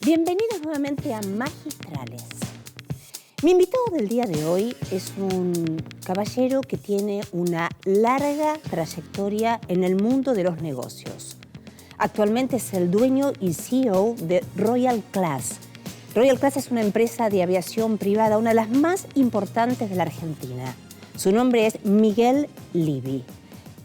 Bienvenidos nuevamente a Magistrales. Mi invitado del día de hoy es un caballero que tiene una larga trayectoria en el mundo de los negocios. Actualmente es el dueño y CEO de Royal Class. Royal Class es una empresa de aviación privada, una de las más importantes de la Argentina. Su nombre es Miguel Livy.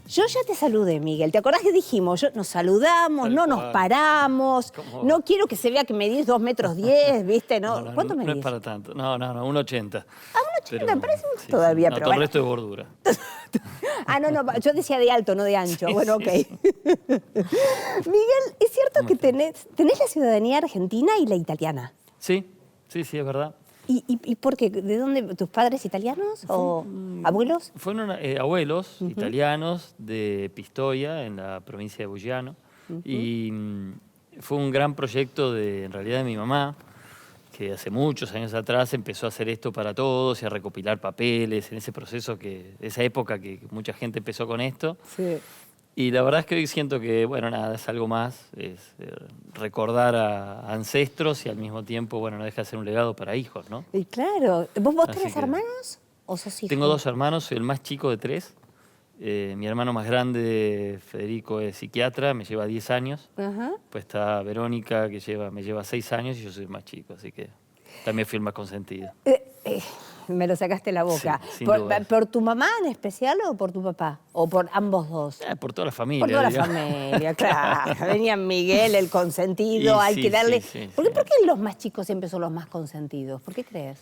Yo ya te saludé, Miguel. ¿Te acordás que dijimos? Nos saludamos, no nos paramos. No quiero que se vea que medís 2,10 metros, ¿viste? No, ¿cuánto medís? No es para tanto. No, 1,80. Ah, 1,80, parece mucho todavía. No, pero todo el bueno. resto de bordura. No, yo decía de alto, no de ancho. Bueno, ok. Sí. Miguel, ¿es cierto que tenés la ciudadanía argentina y la italiana? Sí, es verdad. ¿Y por qué? ¿De dónde? ¿Tus padres italianos o abuelos? Fueron abuelos italianos de Pistoia, en la provincia de Buggiano. Y fue un gran proyecto en realidad de mi mamá, que hace muchos años atrás empezó a hacer esto para todos y a recopilar papeles en ese proceso, esa época que mucha gente empezó con esto. Sí. Y la verdad es que hoy siento que, bueno, nada, es algo más, es recordar a ancestros y al mismo tiempo, bueno, no deja de ser un legado para hijos, ¿no? Y claro, ¿vos Así tenés que hermanos o sos hijo? Tengo 2 hermanos, soy el más chico de 3. Mi hermano más grande, Federico, es psiquiatra, me lleva 10 años. Ajá. Pues está Verónica, que me lleva 6 años y yo soy el más chico, así que también fui el más consentido. Me lo sacaste la boca. Sí, sin duda. ¿Por tu mamá en especial o por tu papá? ¿O por ambos dos? Por toda la familia. Por toda la digamos. familia, claro. Venía Miguel, el consentido, hay que darle... ¿Por qué los más chicos siempre son los más consentidos? ¿Por qué crees?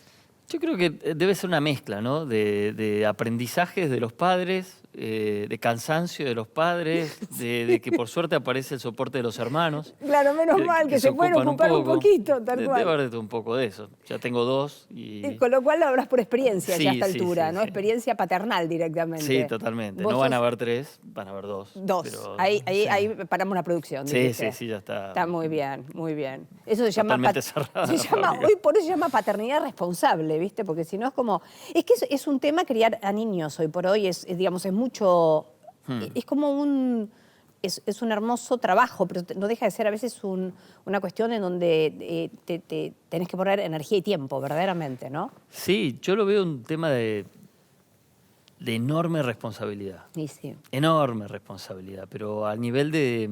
Yo creo que debe ser una mezcla, ¿no? De aprendizajes de los padres, de cansancio de los padres, de que por suerte aparece el soporte de los hermanos. Claro, menos mal que se pueden ocupar un poquito, tal cual. Debe haber un poco de eso. Ya tengo 2 y con lo cual lo habrás por experiencia ya a esta sí, altura, sí, ¿no? sí. Experiencia paternal directamente. Sí, totalmente. No van a haber 3, van a haber 2. 2. Pero, Ahí paramos la producción. Sí, dijiste. ya está. Está muy bien, muy bien. Eso se llama... Totalmente cerrada. Hoy por eso se llama paternidad responsable, ¿viste? Porque si no es como... Es que es un tema criar a niños hoy por hoy, digamos, es mucho... Es como un... Es un hermoso trabajo, pero no deja de ser a veces una cuestión en donde tenés que poner energía y tiempo, verdaderamente, ¿no? Sí, yo lo veo un tema de enorme responsabilidad. Y sí. Enorme responsabilidad, pero al nivel de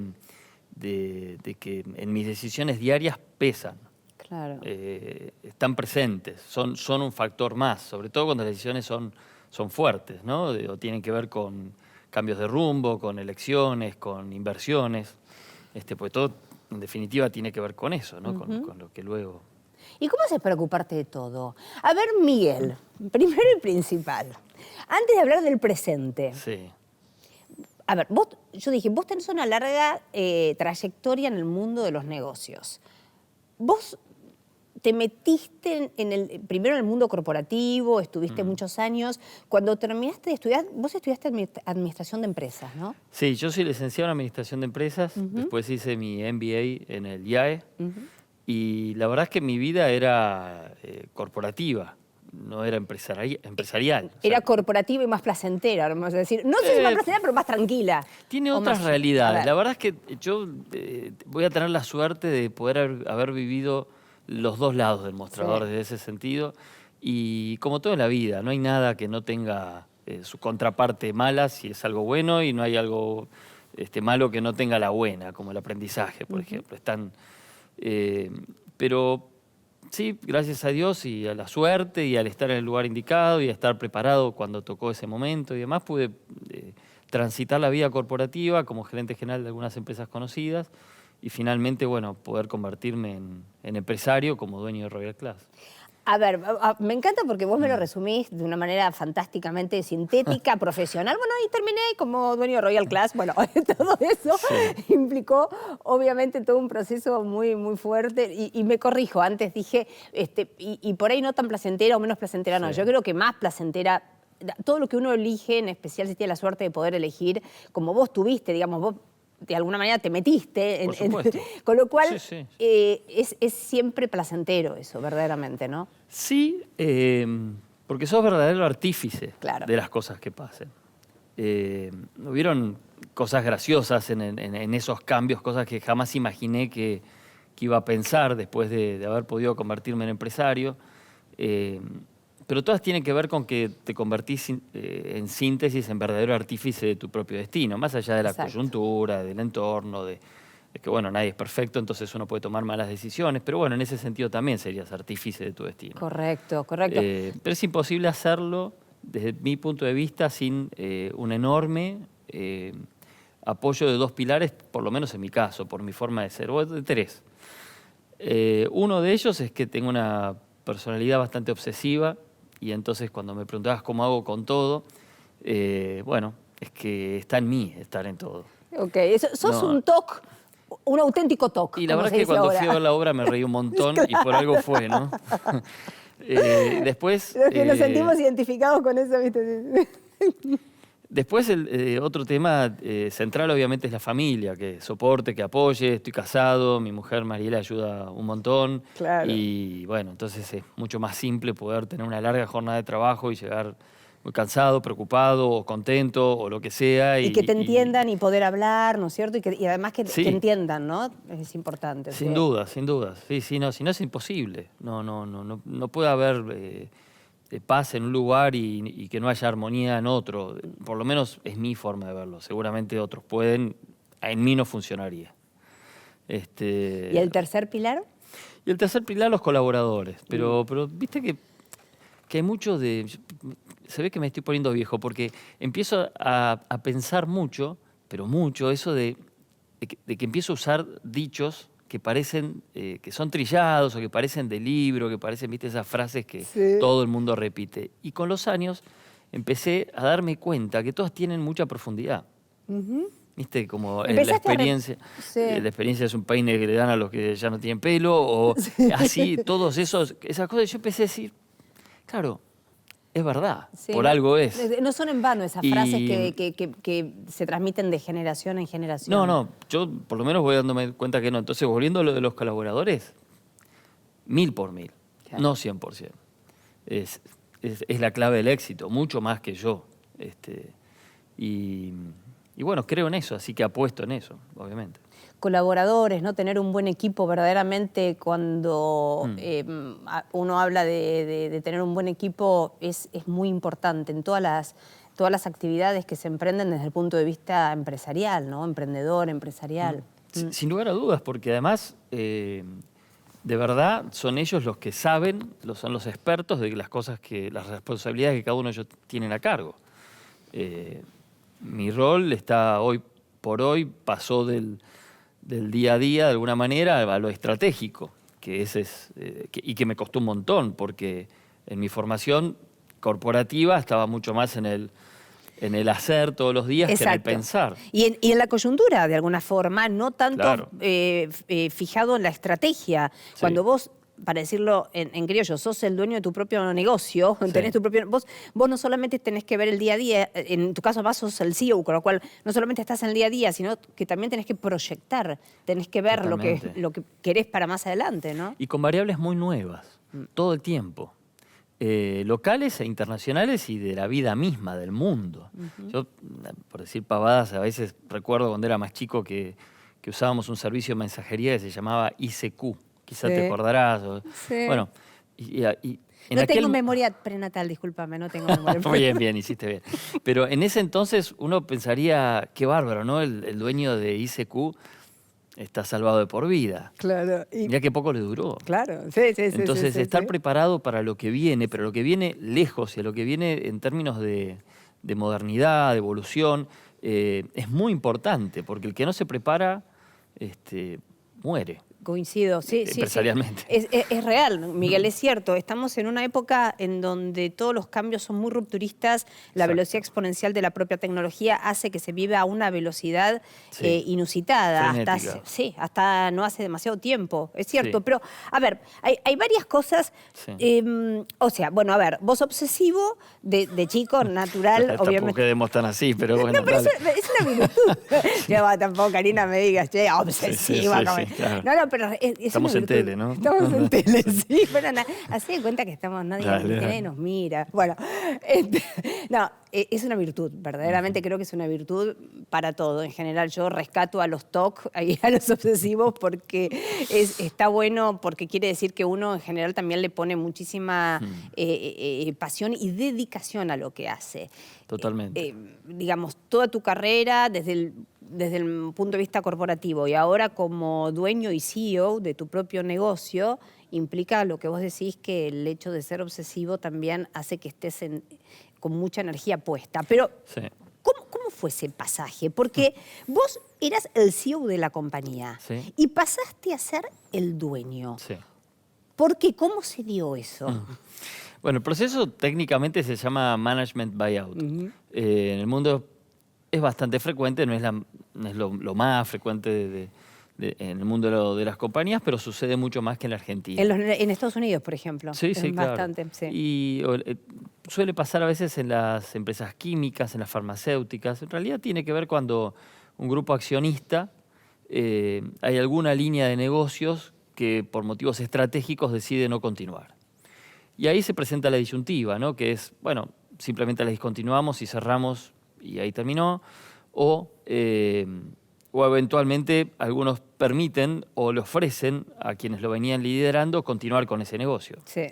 que en mis decisiones diarias pesan. Claro. Están presentes, son un factor más, sobre todo cuando las decisiones son fuertes, ¿no? O tienen que ver con cambios de rumbo, con elecciones, con inversiones, pues todo en definitiva tiene que ver con eso, ¿no? Con lo que luego... ¿Y cómo haces para ocuparte de todo? A ver, Miguel, primero y principal, antes de hablar del presente. Sí. A ver, yo dije, vos tenés una larga trayectoria en el mundo de los negocios. Vos te metiste primero en el mundo corporativo, estuviste muchos años. Cuando terminaste de estudiar, vos estudiaste administración de empresas, ¿no? Sí, yo soy licenciado en administración de empresas, después hice mi MBA en el IAE, y la verdad es que mi vida era corporativa, no era empresarial. Era corporativa y más placentera, vamos a decir. No sé si más placentera, pero más tranquila. Tiene otras realidades. La verdad es que yo voy a tener la suerte de poder haber vivido los 2 lados del mostrador desde ese sentido. Y como todo en la vida, no hay nada que no tenga su contraparte mala si es algo bueno, y no hay algo malo que no tenga la buena, como el aprendizaje, por ejemplo. Pero sí, gracias a Dios y a la suerte y al estar en el lugar indicado y a estar preparado cuando tocó ese momento y demás, pude transitar la vida corporativa como gerente general de algunas empresas conocidas y finalmente, bueno, poder convertirme en empresario como dueño de Royal Class. A ver, me encanta porque vos me lo resumís de una manera fantásticamente sintética, profesional. Bueno, y terminé como dueño de Royal Class. Bueno, todo eso implicó, obviamente, todo un proceso muy, muy fuerte. Y me corrijo, antes dije, y por ahí no tan placentera o menos placentera, no. Yo creo que más placentera, todo lo que uno elige, en especial si tiene la suerte de poder elegir, como vos tuviste, digamos, vos de alguna manera te metiste. Por supuesto. Con lo cual, sí. es siempre placentero eso, verdaderamente, ¿no? Sí, porque sos verdadero artífice de las cosas que pasen. Hubieron cosas graciosas en esos cambios, cosas que jamás imaginé que iba a pensar después de haber podido convertirme en empresario. Pero todas tienen que ver con que te convertís en síntesis, en verdadero artífice de tu propio destino, más allá de la coyuntura, del entorno, de que, bueno, nadie es perfecto, entonces uno puede tomar malas decisiones, pero bueno, en ese sentido también serías artífice de tu destino. Correcto, correcto. Pero es imposible hacerlo, desde mi punto de vista, sin un enorme apoyo de dos pilares, por lo menos en mi caso, por mi forma de ser, o de tres. Uno de ellos es que tengo una personalidad bastante obsesiva, y entonces cuando me preguntabas cómo hago con todo, bueno, es que está en mí estar en todo. Ok, sos un TOC, un auténtico TOC. Y la verdad es que cuando fui a ver la obra me reí un montón y por algo fue, ¿no? Después... Los que nos sentimos identificados con eso, ¿viste? Después otro tema central obviamente es la familia, que soporte, que apoye. Estoy casado, mi mujer Mariela ayuda un montón. Claro. Y bueno, entonces es mucho más simple poder tener una larga jornada de trabajo y llegar muy cansado, preocupado o contento o lo que sea. Y que te entiendan y poder hablar, ¿no es cierto? Y además que entiendan, ¿no? Es importante. Sin duda, sin duda. Sí, sí, no, si no es imposible. No puede haber paz en un lugar y que no haya armonía en otro. Por lo menos es mi forma de verlo. Seguramente otros pueden. En mí no funcionaría. ¿Y el tercer pilar? Y el tercer pilar, los colaboradores. Pero viste que hay mucho de... Se ve que me estoy poniendo viejo porque empiezo a pensar mucho, pero mucho, eso de que empiezo a usar dichos que parecen, que son trillados o que parecen de libro, que parecen, viste, esas frases que todo el mundo repite. Y con los años empecé a darme cuenta que todas tienen mucha profundidad. Viste, como la experiencia. La experiencia es un peine que le dan a los que ya no tienen pelo, o así, todos esas cosas. Yo empecé a decir, claro, es verdad, por algo es. No son en vano esas frases que se transmiten de generación en generación. No, yo por lo menos voy dándome cuenta que no. Entonces, volviendo a lo de los colaboradores, 1000 por 1000, claro. No 100%. Es la clave del éxito, mucho más que yo. Y bueno, creo en eso, así que apuesto en eso, obviamente. Colaboradores, ¿no? Tener un buen equipo verdaderamente cuando uno habla de tener un buen equipo es muy importante en todas las actividades que se emprenden desde el punto de vista empresarial, ¿no? Emprendedor, empresarial. Sin lugar a dudas, porque además de verdad son ellos los que saben, son los expertos de las cosas las responsabilidades que cada uno de ellos tienen a cargo. Mi rol está hoy por hoy, pasó del día a día, de alguna manera, a lo estratégico, y que me costó un montón, porque en mi formación corporativa estaba mucho más en el hacer todos los días que en el pensar. Y en la coyuntura, de alguna forma, no tanto claro. Fijado en la estrategia. Sí. Cuando vos, para decirlo en criollo, sos el dueño de tu propio negocio, tenés tu propio... Vos no solamente tenés que ver el día a día, en tu caso más sos el CEO, con lo cual no solamente estás en el día a día, sino que también tenés que proyectar, tenés que ver lo que querés para más adelante, ¿no? Y con variables muy nuevas, todo el tiempo. Locales e internacionales y de la vida misma, del mundo. Yo, por decir pavadas, a veces recuerdo cuando era más chico que usábamos un servicio de mensajería que se llamaba ICQ. Quizás te acordarás. Bueno, no tengo memoria prenatal, discúlpame, no tengo memoria prenatal. Bien, hiciste bien. Pero en ese entonces uno pensaría, qué bárbaro, ¿no? El dueño de ICQ está salvado de por vida. Claro. Mirá qué poco le duró. Claro, Entonces, estar preparado para lo que viene, pero lo que viene lejos y a lo que viene en términos de modernidad, de evolución, es muy importante, porque el que no se prepara, muere. Coincido, sí. Empresarialmente. Es real, Miguel, es cierto. Estamos en una época en donde todos los cambios son muy rupturistas. La velocidad exponencial de la propia tecnología hace que se viva a una velocidad inusitada. Hasta no hace demasiado tiempo, es cierto. Sí. Pero, a ver, hay varias cosas. Sí. O sea, bueno, a ver, vos obsesivo de chico, natural, obviamente. Tampoco quedemos tan así, pero bueno. No, pero es una virtud. Tampoco, Karina, me digas, obsesiva. Claro. No, pero estamos en tele, ¿no? Estamos en tele, sí. Pero hacé de cuenta que estamos, nadie nos mira. Bueno, no, es una virtud, verdaderamente creo que es una virtud para todo. En general, yo rescato a los TOC y a los obsesivos porque está bueno, porque quiere decir que uno en general también le pone muchísima pasión y dedicación a lo que hace. Totalmente. Digamos, toda tu carrera desde el punto de vista corporativo y ahora como dueño y CEO de tu propio negocio, implica lo que vos decís, que el hecho de ser obsesivo también hace que estés con mucha energía puesta. Pero, sí. ¿cómo fue ese pasaje? Porque vos eras el CEO de la compañía, sí. y pasaste a ser el dueño. Sí. ¿Por qué? ¿Cómo se dio eso? Bueno, el proceso técnicamente se llama management buyout. En el mundo es bastante frecuente, no es lo más frecuente en el mundo de las compañías, pero sucede mucho más que en la Argentina. En Estados Unidos, por ejemplo. Sí, sí, claro. Bastante, sí. Y suele pasar a veces en las empresas químicas, en las farmacéuticas. En realidad tiene que ver cuando un grupo accionista, hay alguna línea de negocios que por motivos estratégicos decide no continuar. Y ahí se presenta la disyuntiva, ¿no? Que es, bueno, simplemente la discontinuamos y cerramos y ahí terminó, o eventualmente algunos permiten o le ofrecen a quienes lo venían liderando continuar con ese negocio. Sí.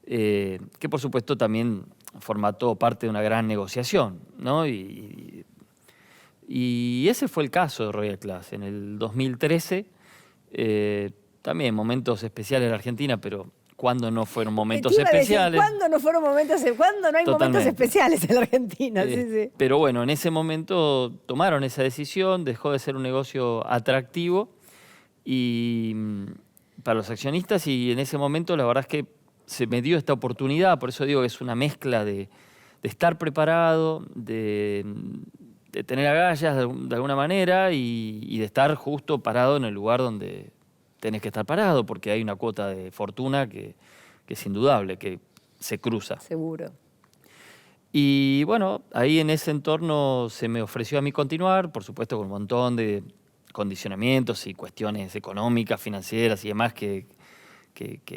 Que por supuesto también formató parte de una gran negociación, ¿no? Y ese fue el caso de Royal Class. En el 2013, también momentos especiales en la Argentina, pero ¿cuándo no fueron momentos especiales? ¿Cuándo no fueron momentos? ¿Cuándo no hay momentos especiales en la Argentina? Sí. Pero bueno, en ese momento tomaron esa decisión, dejó de ser un negocio atractivo y para los accionistas, y en ese momento la verdad es que se me dio esta oportunidad. Por eso digo que es una mezcla de estar preparado, de tener agallas de alguna manera y de estar justo parado en el lugar donde tenés que estar parado, porque hay una cuota de fortuna que es indudable, que se cruza. Seguro. Y bueno, ahí en ese entorno se me ofreció a mí continuar, por supuesto con un montón de condicionamientos y cuestiones económicas, financieras y demás que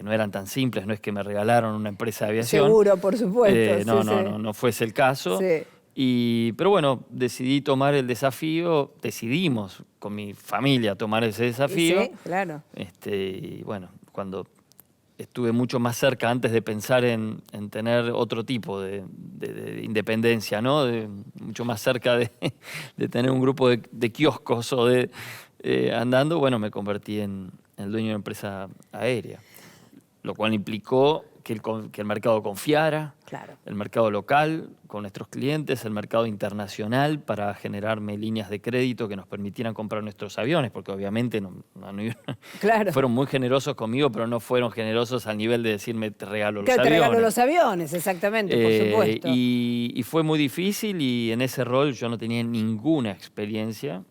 no eran tan simples. No es que me regalaron una empresa de aviación. Seguro, por supuesto. No fuese el caso. Sí. Pero bueno, decidí tomar el desafío, decidimos con mi familia tomar ese desafío. Sí, claro. Y bueno, cuando estuve mucho más cerca antes de pensar en tener otro tipo de independencia, ¿no? Mucho más cerca de tener un grupo de kioscos o andando, bueno, me convertí en el dueño de una empresa aérea, lo cual implicó que el mercado confiara, claro, el mercado local con nuestros clientes, el mercado internacional para generarme líneas de crédito que nos permitieran comprar nuestros aviones, porque obviamente claro, fueron muy generosos conmigo, pero no fueron generosos al nivel de decirme te regalo los aviones. Te regalo los aviones, exactamente, por supuesto. Y fue muy difícil y en ese rol yo no tenía ninguna experiencia.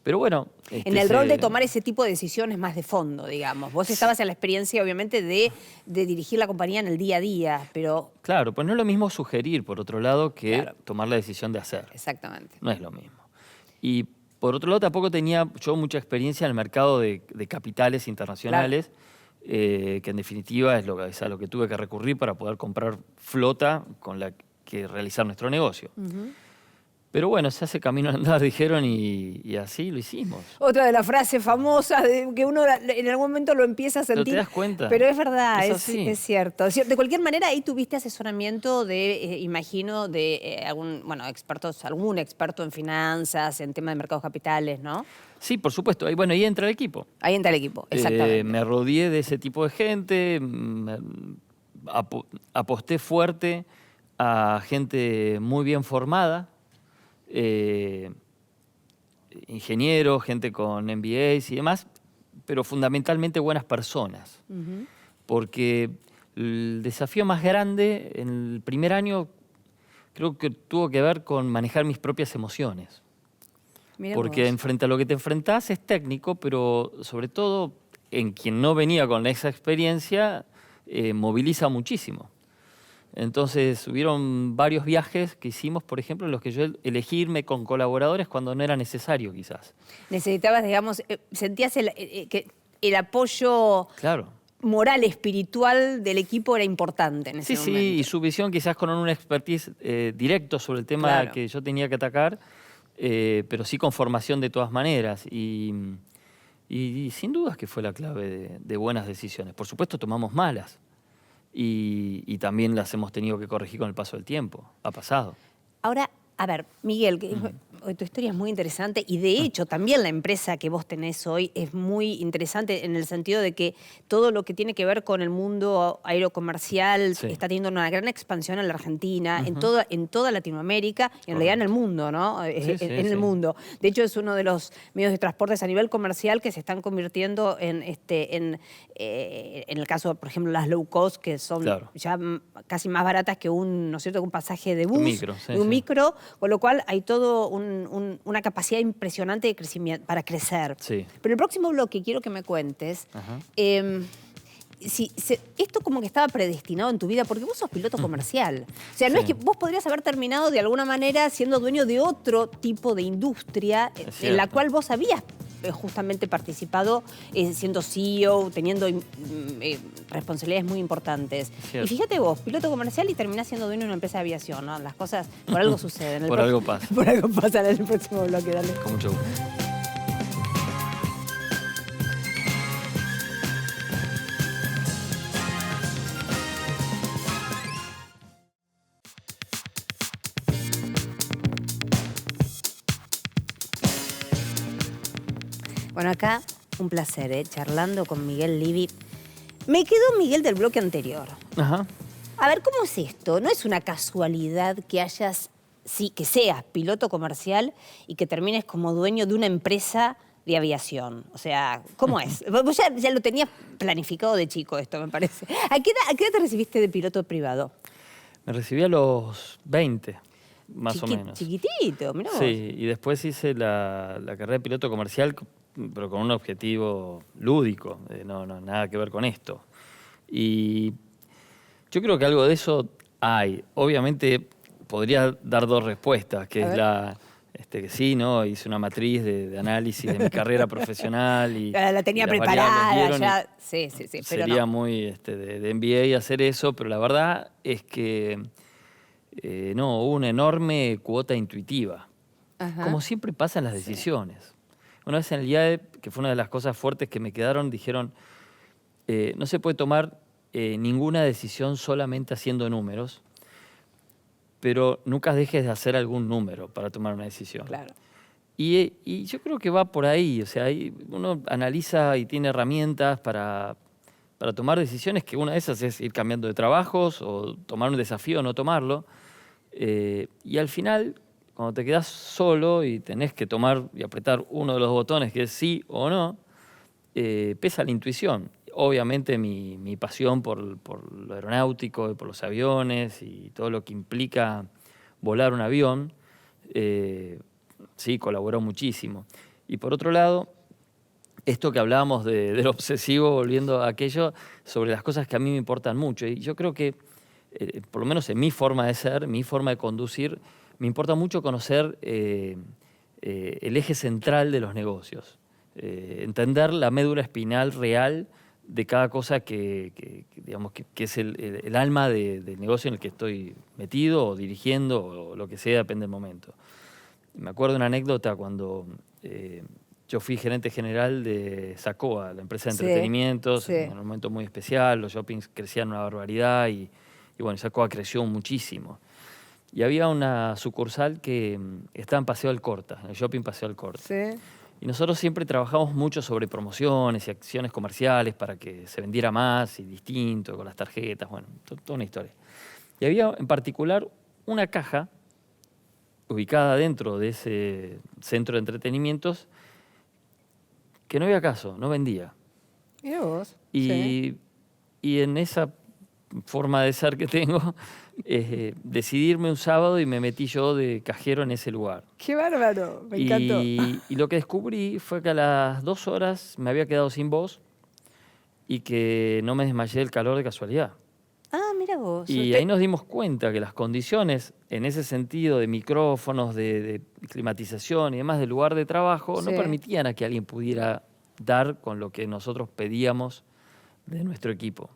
Pero bueno... En el rol de tomar ese tipo de decisiones más de fondo, digamos. Vos estabas en la experiencia, obviamente, de dirigir la compañía en el día a día, pero... Claro, pues no es lo mismo sugerir, por otro lado, que tomar la decisión de hacer. Exactamente. No es lo mismo. Y por otro lado, tampoco tenía yo mucha experiencia en el mercado de capitales internacionales, que en definitiva es a lo que tuve que recurrir para poder comprar flota con la que realizar nuestro negocio. Pero bueno, se hace camino al andar, dijeron, y así lo hicimos. Otra de las frases famosas que uno en algún momento lo empieza a sentir. ¿Pero te das cuenta? Pero es verdad, es cierto. De cualquier manera, ahí tuviste asesoramiento imagino, de algún experto en finanzas, en tema de mercados capitales, ¿no? Sí, por supuesto. Ahí entra el equipo. Ahí entra el equipo, exactamente. Me rodeé de ese tipo de gente, aposté fuerte a gente muy bien formada, ingenieros, gente con MBAs y demás, pero fundamentalmente buenas personas. Porque el desafío más grande en el primer año creo que tuvo que ver con manejar mis propias emociones. Porque frente a lo que te enfrentás es técnico, pero sobre todo en quien no venía con esa experiencia, moviliza muchísimo. Entonces hubieron varios viajes que hicimos, por ejemplo, en los que yo elegí irme con colaboradores cuando no era necesario quizás. Necesitabas, digamos, sentías que el apoyo Claro. moral, espiritual del equipo era importante en ese momento. Sí, y su visión quizás con un expertise directo sobre el tema que yo tenía que atacar, pero sí con formación de todas maneras. Y sin dudas que fue la clave de buenas decisiones. Por supuesto tomamos malas y también las hemos tenido que corregir con el paso del tiempo. Ha pasado. Ahora, a ver, Miguel, tu historia es muy interesante y de hecho también la empresa que vos tenés hoy es muy interesante en el sentido de que todo lo que tiene que ver con el mundo aerocomercial está teniendo una gran expansión en la Argentina, en toda Latinoamérica y en realidad en el mundo, ¿no? En el mundo. De hecho, es uno de los medios de transportes a nivel comercial que se están convirtiendo en el caso, por ejemplo, las low cost, que son ya casi más baratas que un, ¿no es cierto?, un pasaje de bus, un micro, con lo cual hay todo una capacidad impresionante de crecimiento, para crecer. Sí. Pero el próximo bloque quiero que me cuentes esto como que estaba predestinado en tu vida, porque vos sos piloto comercial. O sea, no es que vos podrías haber terminado de alguna manera siendo dueño de otro tipo de industria en la cual vos habías justamente participado siendo CEO, teniendo responsabilidades muy importantes. Y fíjate vos, piloto comercial y terminás siendo dueño de una empresa de aviación, ¿no? Las cosas por algo suceden. Por algo pasa. Por algo pasa en el próximo bloque, dale. Con mucho gusto. Bueno, acá un placer, charlando con Miguel Livy. Me quedó Miguel del bloque anterior. Ajá. A ver, ¿cómo es esto? ¿No es una casualidad que que seas piloto comercial y que termines como dueño de una empresa de aviación? O sea, ¿cómo es? Vos ya lo tenías planificado de chico esto, me parece. ¿A qué edad te recibiste de piloto privado? Me recibí a los 20. Más o menos. Chiquitito, mirá vos. Sí, y después hice la carrera de piloto comercial, pero con un objetivo lúdico, no, nada que ver con esto. Y yo creo que algo de eso hay. Obviamente podría dar dos respuestas, que es que sí, ¿no? Hice una matriz de análisis de mi carrera profesional y la tenía preparada ya. Sí, pero sería muy de MBA hacer eso, pero la verdad es que no, hubo una enorme cuota intuitiva. Como siempre pasa en las decisiones. Una vez en el IAE, que fue una de las cosas fuertes que me quedaron, dijeron, no se puede tomar ninguna decisión solamente haciendo números, pero nunca dejes de hacer algún número para tomar una decisión. Claro. Y yo creo que va por ahí. O sea, uno analiza y tiene herramientas para tomar decisiones, que una de esas es ir cambiando de trabajos o tomar un desafío o no tomarlo. Y al final, cuando te quedas solo y tenés que tomar y apretar uno de los botones, que es sí o no, pesa la intuición. Obviamente mi pasión por lo aeronáutico y por los aviones y todo lo que implica volar un avión, sí, colaboró muchísimo. Y por otro lado, esto que hablábamos del obsesivo, volviendo a aquello, sobre las cosas que a mí me importan mucho. Y yo creo que, por lo menos en mi forma de ser, mi forma de conducir, me importa mucho conocer el eje central de los negocios. Entender la médula espinal real de cada cosa digamos, que es el alma del negocio en el que estoy metido o dirigiendo o lo que sea, depende del momento. Me acuerdo de una anécdota cuando yo fui gerente general de Sacoa, la empresa de entretenimientos, en un momento muy especial, los shoppings crecían una barbaridad y bueno, Sacoa creció muchísimo. Y había una sucursal que estaba en Paseo Alcorta, en el shopping Paseo Alcorta. Sí. Y nosotros siempre trabajamos mucho sobre promociones y acciones comerciales para que se vendiera más y distinto, con las tarjetas, bueno, toda una historia. Y había en particular una caja ubicada dentro de ese centro de entretenimientos que no había caso, no vendía. Mira vos. Y en esa forma de ser que tengo, decidí irme un sábado y me metí yo de cajero en ese lugar. ¡Qué bárbaro! Me encantó. Y lo que descubrí fue que a las 2 horas me había quedado sin voz y que no me desmayé del calor de casualidad. Ah, mira vos. Y ahí nos dimos cuenta que las condiciones, en ese sentido de micrófonos, de climatización y demás del lugar de trabajo, no permitían a que alguien pudiera dar con lo que nosotros pedíamos de nuestro equipo.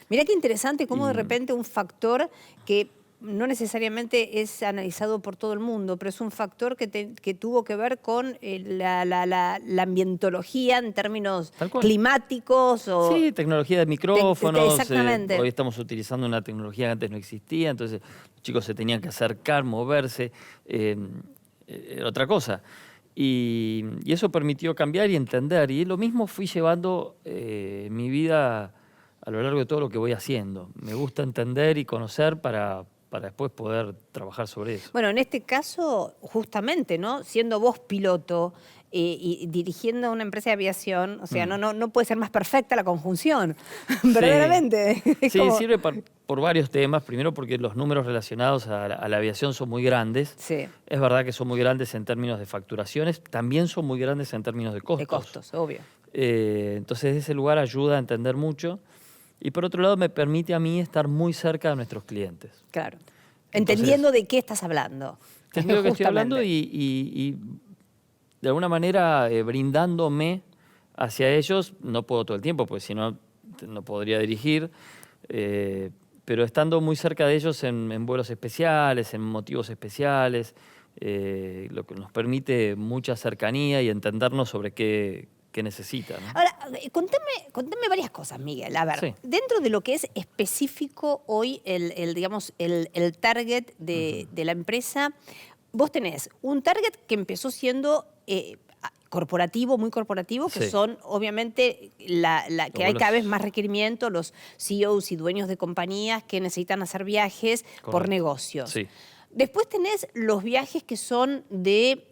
Mirá qué interesante cómo de repente un factor que no necesariamente es analizado por todo el mundo, pero es un factor que tuvo que ver con la ambientología en términos climáticos. Sí, tecnología de micrófonos. Exactamente. Hoy estamos utilizando una tecnología que antes no existía, entonces los chicos se tenían que acercar, moverse, era otra cosa. Y eso permitió cambiar y entender. Y lo mismo fui llevando mi vida a lo largo de todo lo que voy haciendo. Me gusta entender y conocer para después poder trabajar sobre eso. Bueno, en este caso, justamente, ¿no? Siendo vos piloto y dirigiendo una empresa de aviación, o sea, no puede ser más perfecta la conjunción, verdaderamente. Sí, sirve por varios temas. Primero porque los números relacionados a la aviación son muy grandes. Sí. Es verdad que son muy grandes en términos de facturaciones, también son muy grandes en términos de costos. De costos, obvio. Entonces, ese lugar ayuda a entender mucho. Y por otro lado, me permite a mí estar muy cerca de nuestros clientes. Claro. Entendiendo de qué estás hablando. Entendiendo de qué estoy hablando y de alguna manera brindándome hacia ellos, no puedo todo el tiempo, porque si no, no podría dirigir, pero estando muy cerca de ellos en vuelos especiales, en motivos especiales, lo que nos permite mucha cercanía y entendernos sobre qué necesitan, ¿no? Ahora, contame varias cosas, Miguel. A ver, dentro de lo que es específico hoy digamos, el target de la empresa, vos tenés un target que empezó siendo corporativo, muy corporativo, que son obviamente que hay cada vez más requerimientos, los CEOs y dueños de compañías que necesitan hacer viajes por negocios. Sí. Después tenés los viajes que son de...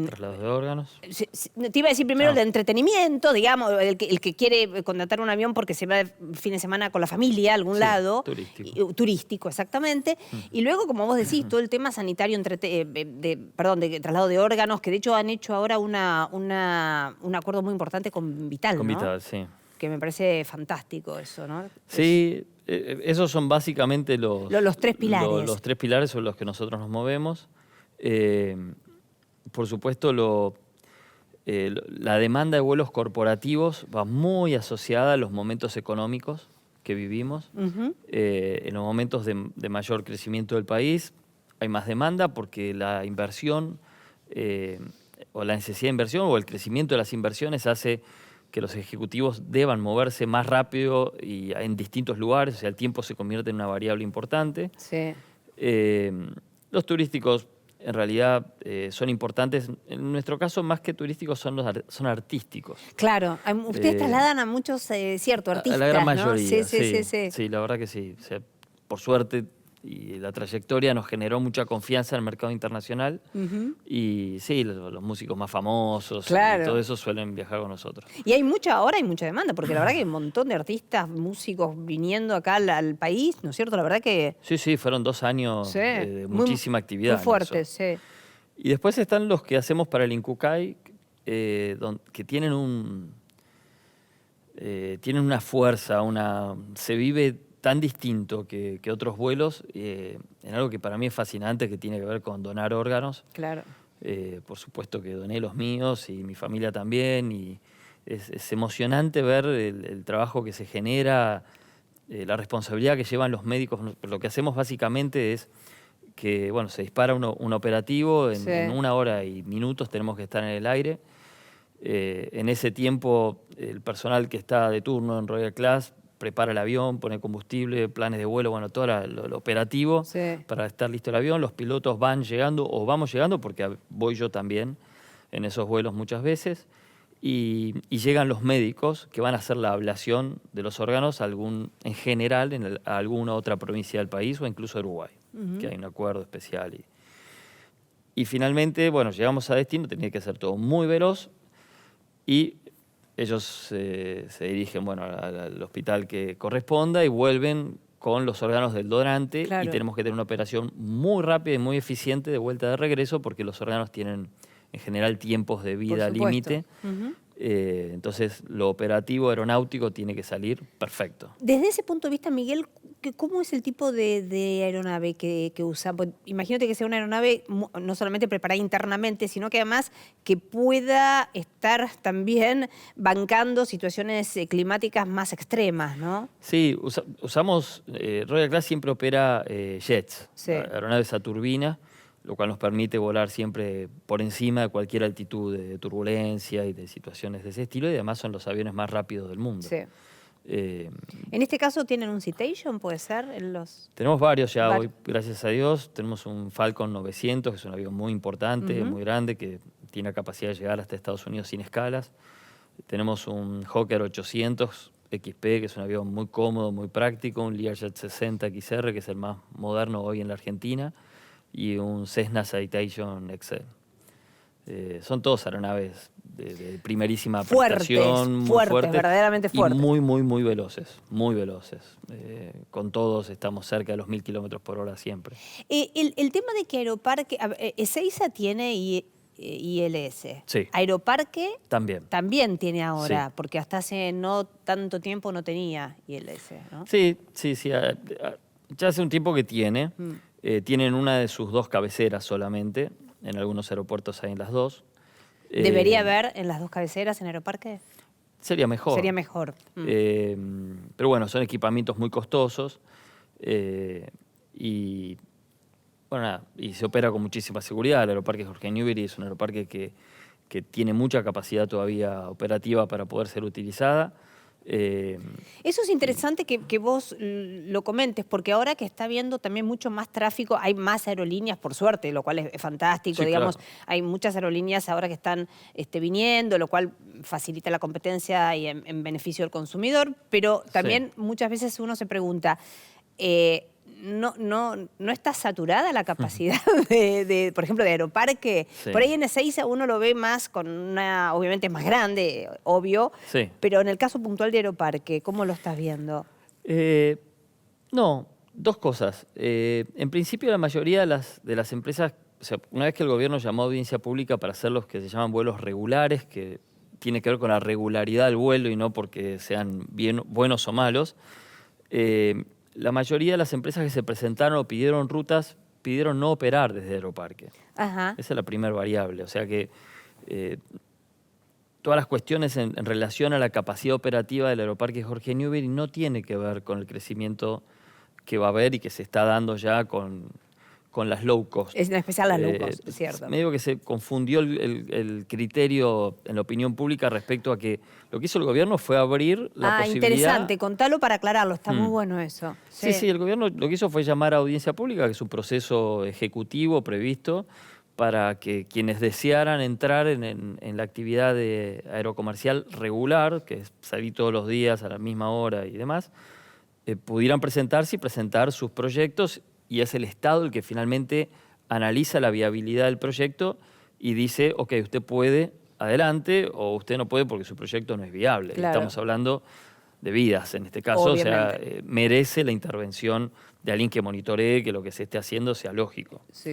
¿Traslados de órganos? Te iba a decir primero el de entretenimiento, digamos, el que quiere contratar un avión porque se va de fin de semana con la familia a algún lado. Turístico. Turístico, exactamente. Y luego, como vos decís, todo el tema sanitario, de traslado de órganos, que de hecho han hecho ahora un acuerdo muy importante con Vital, Con ¿no? Vital, sí. Que me parece fantástico eso, ¿no? Sí, esos son básicamente los tres pilares. Los tres pilares sobre los que nosotros nos movemos. Por supuesto, la demanda de vuelos corporativos va muy asociada a los momentos económicos que vivimos. En los momentos de mayor crecimiento del país hay más demanda porque la inversión o la necesidad de inversión o el crecimiento de las inversiones hace que los ejecutivos deban moverse más rápido y en distintos lugares, o sea, el tiempo se convierte en una variable importante. Sí. Los turísticos en realidad son importantes. En nuestro caso, más que turísticos, son artísticos. Claro, ustedes trasladan a muchos, cierto, artistas, a la gran mayoría, ¿no? Sí. Sí, la verdad que sí. O sea, por suerte, y la trayectoria nos generó mucha confianza en el mercado internacional. Y sí, los músicos más famosos y todo eso suelen viajar con nosotros. Y ahora hay mucha demanda, porque la verdad que hay un montón de artistas, músicos viniendo acá al país, ¿no es cierto? La verdad que... Sí, fueron 2 años de muchísima actividad. Muy fuertes, sí. Y después están los que hacemos para el Incucay, que tienen tienen una fuerza, se vive tan distinto que otros vuelos, en algo que para mí es fascinante, que tiene que ver con donar órganos. Claro. Por supuesto que doné los míos y mi familia también, y es emocionante ver el trabajo que se genera, la responsabilidad que llevan los médicos. Lo que hacemos básicamente es que se dispara un operativo, en 1 hora y minutos tenemos que estar en el aire. En ese tiempo, el personal que está de turno en Royal Class prepara el avión, pone combustible, planes de vuelo, todo lo operativo para estar listo el avión. Los pilotos van llegando o vamos llegando, porque voy yo también en esos vuelos muchas veces, y llegan los médicos que van a hacer la ablación de los órganos en general a alguna otra provincia del país o incluso a Uruguay, que hay un acuerdo especial. Y finalmente, llegamos a destino, tenía que ser todo muy veloz, y ellos se dirigen al hospital que corresponda y vuelven con los órganos del donante. Y tenemos que tener una operación muy rápida y muy eficiente de vuelta de regreso, porque los órganos tienen en general tiempos de vida límite. Entonces, lo operativo aeronáutico tiene que salir perfecto. Desde ese punto de vista, Miguel, ¿cómo es el tipo de aeronave que usa? Pues, imagínate que sea una aeronave no solamente preparada internamente, sino que además que pueda estar también bancando situaciones climáticas más extremas, ¿no? Sí, usamos, Royal Class siempre opera jets, Sí. aeronaves a turbina, lo cual nos permite volar siempre por encima de cualquier altitud de turbulencia y de situaciones de ese estilo, y además son los aviones más rápidos del mundo. Sí. En este caso, ¿tienen un Citation, puede ser? Tenemos varios ya hoy, gracias a Dios. Tenemos un Falcon 900, que es un avión muy importante, muy grande, que tiene la capacidad de llegar hasta Estados Unidos sin escalas. Tenemos un Hawker 800 XP, que es un avión muy cómodo, muy práctico, un Learjet 60 XR, que es el más moderno hoy en la Argentina, y un Cessna Citation XL. Son todas aeronaves de primerísima prestación, muy fuertes, verdaderamente fuertes. Y muy veloces, muy veloces. Con todos estamos cerca de los 1000 kilómetros por hora siempre. El tema de que Aeroparque, Ezeiza tiene ILS. Sí. Aeroparque también tiene ahora, sí. porque hasta hace no tanto tiempo no tenía ILS, ¿no? Sí. Ya hace un tiempo que tiene. Tienen una de sus 2 cabeceras solamente. En algunos aeropuertos hay en las 2. ¿Debería haber en las 2 cabeceras en Aeroparque? Sería mejor. Sería mejor. Pero bueno, son equipamientos muy costosos y se opera con muchísima seguridad. El Aeroparque Jorge Newbery es un aeroparque que tiene mucha capacidad todavía operativa para poder ser utilizada. Eso es interesante que vos lo comentes, porque ahora que está habiendo también mucho más tráfico, hay más aerolíneas, por suerte, lo cual es fantástico. Sí, digamos, claro. Hay muchas aerolíneas ahora que están viniendo, lo cual facilita la competencia y en beneficio del consumidor, pero también muchas veces uno se pregunta, ¿no está saturada la capacidad por ejemplo, de Aeroparque? Sí. Por ahí en Ezeiza uno lo ve más con obviamente es más grande, obvio, Sí. pero en el caso puntual de Aeroparque, ¿cómo lo estás viendo? No, 2 cosas. En principio, la mayoría de las empresas, o sea, una vez que el gobierno llamó a audiencia pública para hacer los que se llaman vuelos regulares, que tiene que ver con la regularidad del vuelo y no porque sean buenos o malos, la mayoría de las empresas que se presentaron o pidieron rutas, pidieron no operar desde Aeroparque. Ajá. Esa es la primera variable. O sea que todas las cuestiones en relación a la capacidad operativa del Aeroparque Jorge Newbery no tiene que ver con el crecimiento que va a haber y que se está dando ya con las low cost. Es en especial las low cost, es cierto. Medio que se confundió el criterio en la opinión pública respecto a que lo que hizo el gobierno fue abrir la posibilidad... Interesante, contalo para aclararlo, está muy bueno eso. Sí, el gobierno lo que hizo fue llamar a audiencia pública, que es un proceso ejecutivo previsto para que quienes desearan entrar en la actividad aerocomercial regular, que es salir todos los días a la misma hora y demás, pudieran presentarse y presentar sus proyectos, y es el Estado el que finalmente analiza la viabilidad del proyecto y dice, ok, usted puede, adelante, o usted no puede porque su proyecto no es viable. Claro. Estamos hablando de vidas en este caso, obviamente. O sea, merece la intervención de alguien que monitoree que lo que se esté haciendo sea lógico. Sí.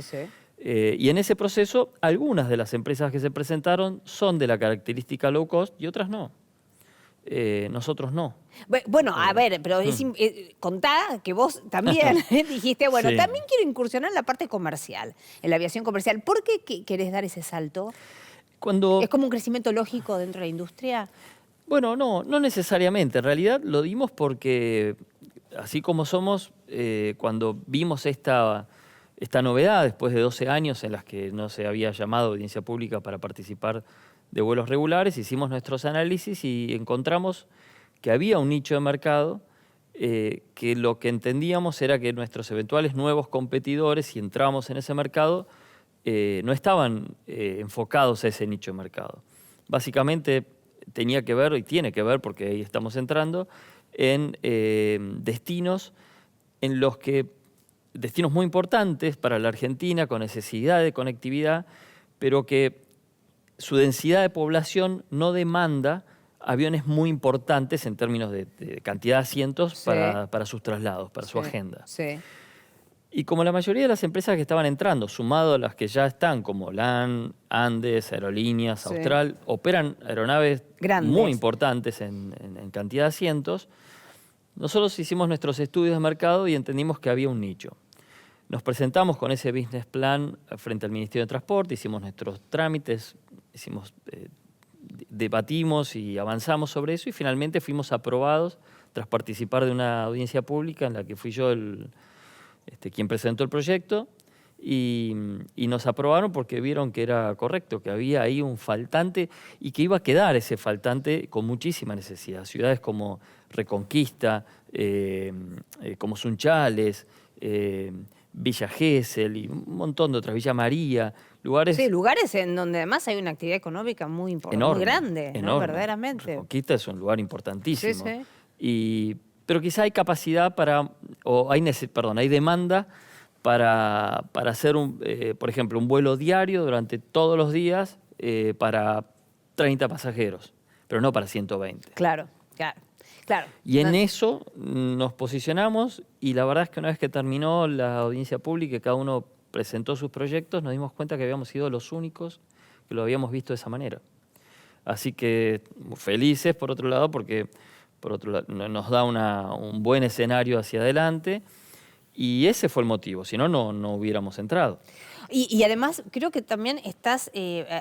Y en ese proceso, algunas de las empresas que se presentaron son de la característica low cost y otras no. Nosotros no. Bueno, a ver, pero contá que vos también dijiste, bueno, Sí. también quiero incursionar en la parte comercial, en la aviación comercial. ¿Por qué querés dar ese salto? ¿Es como un crecimiento lógico dentro de la industria? Bueno, no necesariamente. En realidad lo dimos porque, así como somos, cuando vimos esta novedad, después de 12 años en las que no se había llamado a audiencia pública para participar de vuelos regulares, hicimos nuestros análisis y encontramos que había un nicho de mercado que lo que entendíamos era que nuestros eventuales nuevos competidores, si entramos en ese mercado, no estaban enfocados a ese nicho de mercado. Básicamente tenía que ver, y tiene que ver, porque ahí estamos entrando, en destinos en los que, destinos muy importantes para la Argentina, con necesidad de conectividad, pero que su densidad de población no demanda aviones muy importantes en términos de cantidad de asientos para sus traslados, para su agenda. Sí. Y como la mayoría de las empresas que estaban entrando, sumado a las que ya están, como LAN, Andes, Aerolíneas, Sí. Austral, operan aeronaves Grandes. muy importantes en cantidad de asientos, nosotros hicimos nuestros estudios de mercado y entendimos que había un nicho. Nos presentamos con ese business plan frente al Ministerio de Transporte, hicimos nuestros trámites, debatimos y avanzamos sobre eso y finalmente fuimos aprobados tras participar de una audiencia pública en la que fui yo quien presentó el proyecto y nos aprobaron porque vieron que era correcto, que había ahí un faltante y que iba a quedar ese faltante con muchísima necesidad. Ciudades como Reconquista, como Sunchales, Villa Gesell y un montón de otras, Villa María, lugares Sí, lugares en donde además hay una actividad económica muy importante, muy grande, ¿no? enorme. Verdaderamente. Reconquista es un lugar importantísimo. Sí, sí. Pero quizá hay capacidad hay demanda para hacer, por ejemplo, un vuelo diario durante todos los días para 30 pasajeros, pero no para 120. Claro. Y en eso nos posicionamos y la verdad es que una vez que terminó la audiencia pública y cada uno presentó sus proyectos, nos dimos cuenta que habíamos sido los únicos que lo habíamos visto de esa manera. Así que felices, por otro lado, porque nos da un buen escenario hacia adelante y ese fue el motivo, si no, no hubiéramos entrado. Y además creo que también estás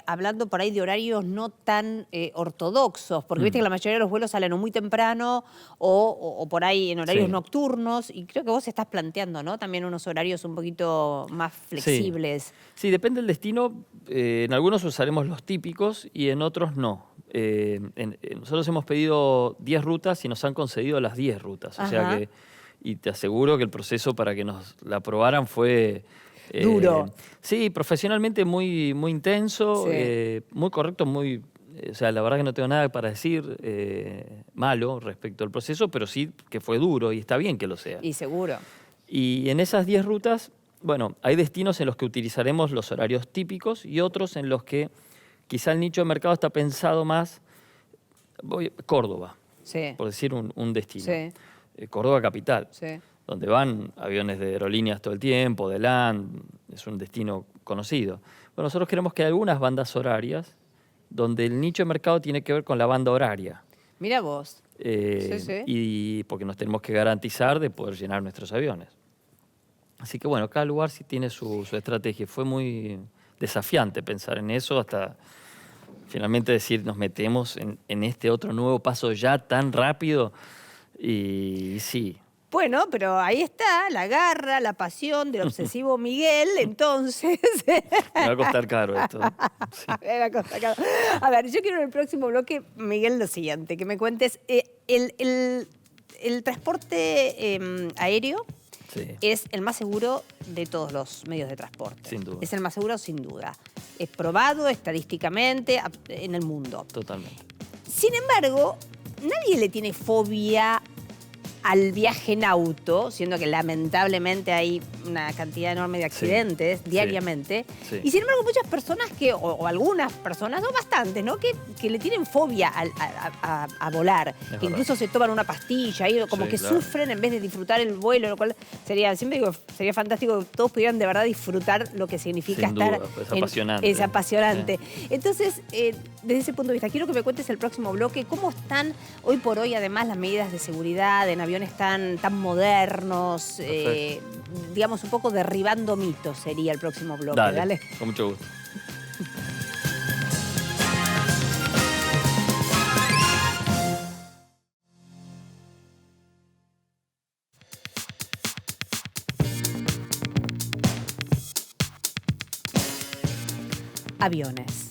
hablando por ahí de horarios no tan ortodoxos, porque viste que la mayoría de los vuelos salen o muy temprano o por ahí en horarios nocturnos, y creo que vos estás planteando, ¿no? También unos horarios un poquito más flexibles. Sí, depende del destino. En algunos usaremos los típicos y en otros no. Nosotros hemos pedido 10 rutas y nos han concedido las 10 rutas. O sea que, y te aseguro que el proceso para que nos la aprobaran fue... duro. Sí, profesionalmente muy, muy intenso, muy correcto, o sea, la verdad que no tengo nada para decir malo respecto al proceso, pero sí que fue duro y está bien que lo sea. Y seguro. Y en esas 10 rutas, bueno, hay destinos en los que utilizaremos los horarios típicos y otros en los que quizá el nicho de mercado está pensado más, Córdoba, por decir un destino. Córdoba capital, donde van aviones de aerolíneas todo el tiempo, de LAN, es un destino conocido. Bueno, nosotros queremos que hay algunas bandas horarias donde el nicho de mercado tiene que ver con la banda horaria. Mira vos. Y porque nos tenemos que garantizar de poder llenar nuestros aviones. Así que bueno, cada lugar sí tiene su estrategia. Fue muy desafiante pensar en eso hasta finalmente decir nos metemos en este otro nuevo paso ya tan rápido y sí. Bueno, pero ahí está la garra, la pasión del obsesivo Miguel, entonces... Me va a costar caro esto. Sí. Me va a costar caro. A ver, yo quiero en el próximo bloque, Miguel, lo siguiente, que me cuentes, el transporte aéreo es el más seguro de todos los medios de transporte. Sin duda. Es el más seguro, sin duda. Es probado estadísticamente en el mundo. Totalmente. Sin embargo, nadie le tiene fobia al viaje en auto, siendo que lamentablemente hay una cantidad enorme de accidentes diariamente. Y sin embargo, muchas personas o algunas personas, no bastantes, ¿no? Que le tienen fobia a volar, que incluso se toman una pastilla, y como que sufren en vez de disfrutar el vuelo, lo cual siempre digo, sería fantástico que todos pudieran de verdad disfrutar lo que significa sin estar. Duda, es apasionante. Es apasionante. Entonces, desde ese punto de vista, quiero que me cuentes el próximo bloque cómo están hoy por hoy, además, las medidas de seguridad en aviones tan modernos, digamos un poco derribando mitos sería el próximo bloque. Dale. Con mucho gusto. Aviones.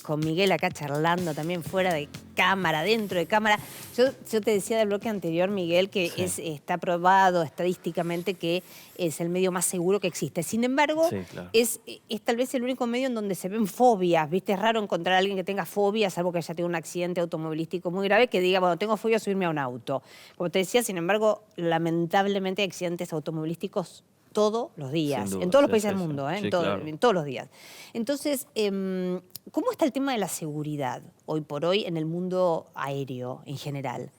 Con Miguel acá charlando también fuera de cámara, dentro de cámara. Yo te decía del bloque anterior, Miguel, que está probado estadísticamente que es el medio más seguro que existe. Sin embargo, es tal vez el único medio en donde se ven fobias. ¿Viste? Es raro encontrar a alguien que tenga fobias, salvo que haya tenido un accidente automovilístico muy grave, que diga, bueno, tengo fobia a subirme a un auto. Como te decía, sin embargo, lamentablemente hay accidentes automovilísticos todos los días, duda, en todos los países del mundo, en todos los días. Entonces, ¿cómo está el tema de la seguridad hoy por hoy en el mundo aéreo en general?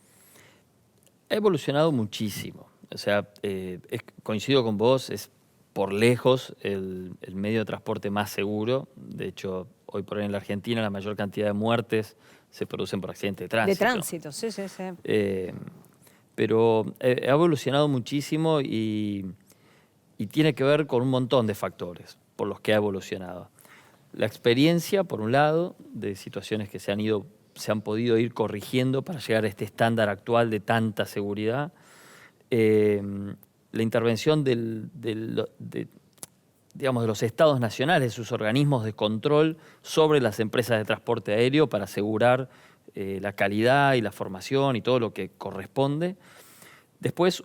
Ha evolucionado muchísimo. O sea, coincido con vos, es por lejos el medio de transporte más seguro. De hecho, hoy por hoy en la Argentina la mayor cantidad de muertes se producen por accidentes de tránsito. De tránsito, sí, sí, sí. Pero ha evolucionado muchísimo y tiene que ver con un montón de factores por los que ha evolucionado. La experiencia, por un lado, de situaciones que se han podido ir corrigiendo para llegar a este estándar actual de tanta seguridad. La intervención digamos, de los estados nacionales, de sus organismos de control sobre las empresas de transporte aéreo para asegurar la calidad y la formación y todo lo que corresponde. Después,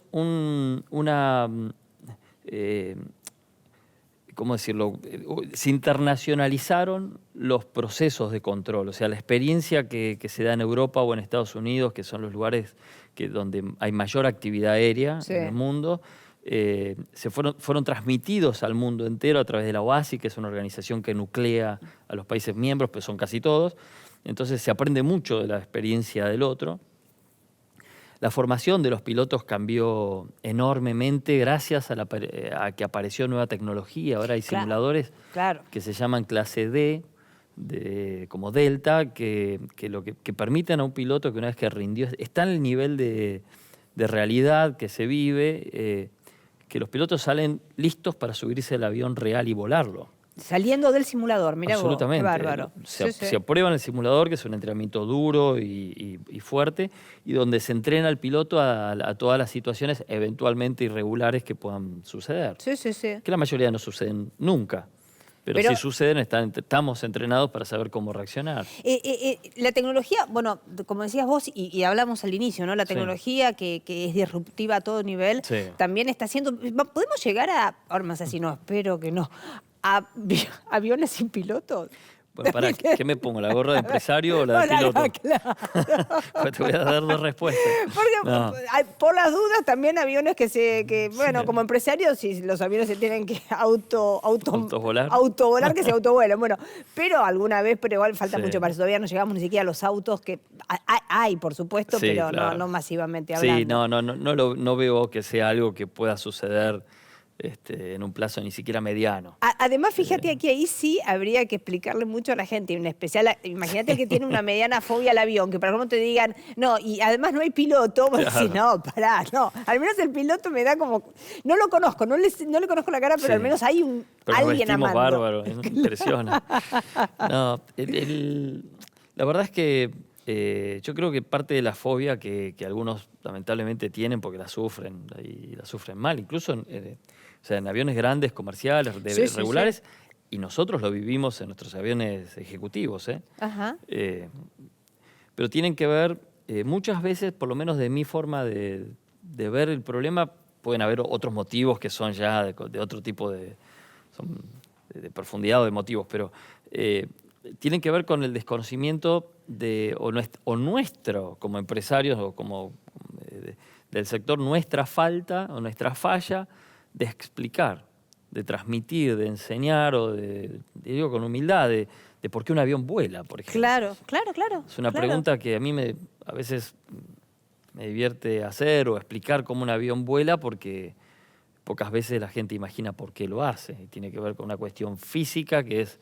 ¿cómo decirlo? Se internacionalizaron los procesos de control. O sea, la experiencia que se da en Europa o en Estados Unidos, que son los lugares donde hay mayor actividad aérea en el mundo, fueron transmitidos al mundo entero a través de la OASI, que es una organización que nuclea a los países miembros, pues son casi todos. Entonces se aprende mucho de la experiencia del otro. La formación de los pilotos cambió enormemente gracias a que apareció nueva tecnología. Ahora hay simuladores que se llaman clase D, como Delta, que permiten a un piloto que una vez que rindió, está en el nivel de realidad que se vive, que los pilotos salen listos para subirse al avión real y volarlo. Saliendo del simulador, mirá Absolutamente. vos, qué bárbaro. Se aprueba en el simulador, que es un entrenamiento duro y fuerte, y donde se entrena al piloto a todas las situaciones eventualmente irregulares que puedan suceder. Sí, sí, sí. Que la mayoría no suceden nunca. Pero si suceden, estamos entrenados para saber cómo reaccionar. La tecnología, bueno, como decías vos, y hablamos al inicio, ¿no? La tecnología que es disruptiva a todo nivel, también está haciendo... ¿Podemos llegar a, ahora más así, no, espero que no, a aviones sin pilotos? Bueno, ¿qué me pongo? ¿La gorra de empresario o la de piloto? Claro. Pues te voy a dar dos respuestas. Porque por las dudas también aviones bueno, como empresarios, si los aviones se tienen que autovolar, que se autovuelen. Bueno, pero alguna vez, pero igual falta mucho para eso. Todavía no llegamos ni siquiera a los autos que hay, por supuesto, pero claro. no masivamente hablando. Sí, no veo que sea algo que pueda suceder en un plazo ni siquiera mediano. Además, fíjate que ahí sí habría que explicarle mucho a la gente, en especial, imagínate que tiene una mediana fobia al avión, que para que no te digan, no, y además no hay piloto, vos decís, no, pará, no, al menos el piloto me da como, no lo conozco, no le conozco la cara, pero al menos hay alguien amando. Bárbaro, impresiona. No, la verdad es que yo creo que parte de la fobia que algunos lamentablemente tienen porque la sufren y la sufren mal, incluso en aviones grandes, comerciales, regulares, y nosotros lo vivimos en nuestros aviones ejecutivos. Ajá. Pero tienen que ver, muchas veces, por lo menos de mi forma de ver el problema, pueden haber otros motivos que son ya de otro tipo de profundidad o de motivos, pero tienen que ver con el desconocimiento o nuestro, como empresarios o como del sector, nuestra falta o nuestra falla de explicar, de transmitir, de enseñar o digo con humildad, de por qué un avión vuela, por ejemplo. Claro. Es una pregunta que a mí a veces me divierte hacer o explicar cómo un avión vuela, porque pocas veces la gente imagina por qué lo hace. Y tiene que ver con una cuestión física que es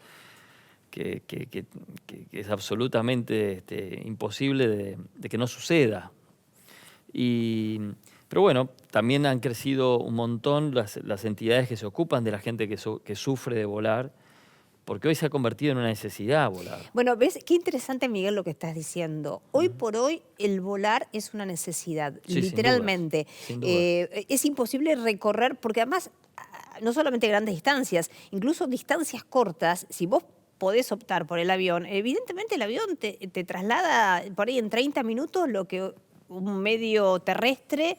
absolutamente imposible de que no suceda. Pero bueno, también han crecido un montón las entidades que se ocupan de la gente que sufre de volar, porque hoy se ha convertido en una necesidad volar. Bueno, ¿ves? Qué interesante, Miguel, lo que estás diciendo. Hoy por hoy el volar es una necesidad, literalmente. Sin duda. Es imposible recorrer, porque además, no solamente grandes distancias, incluso distancias cortas, si vos podés optar por el avión, evidentemente el avión te traslada por ahí en 30 minutos lo que un medio terrestre,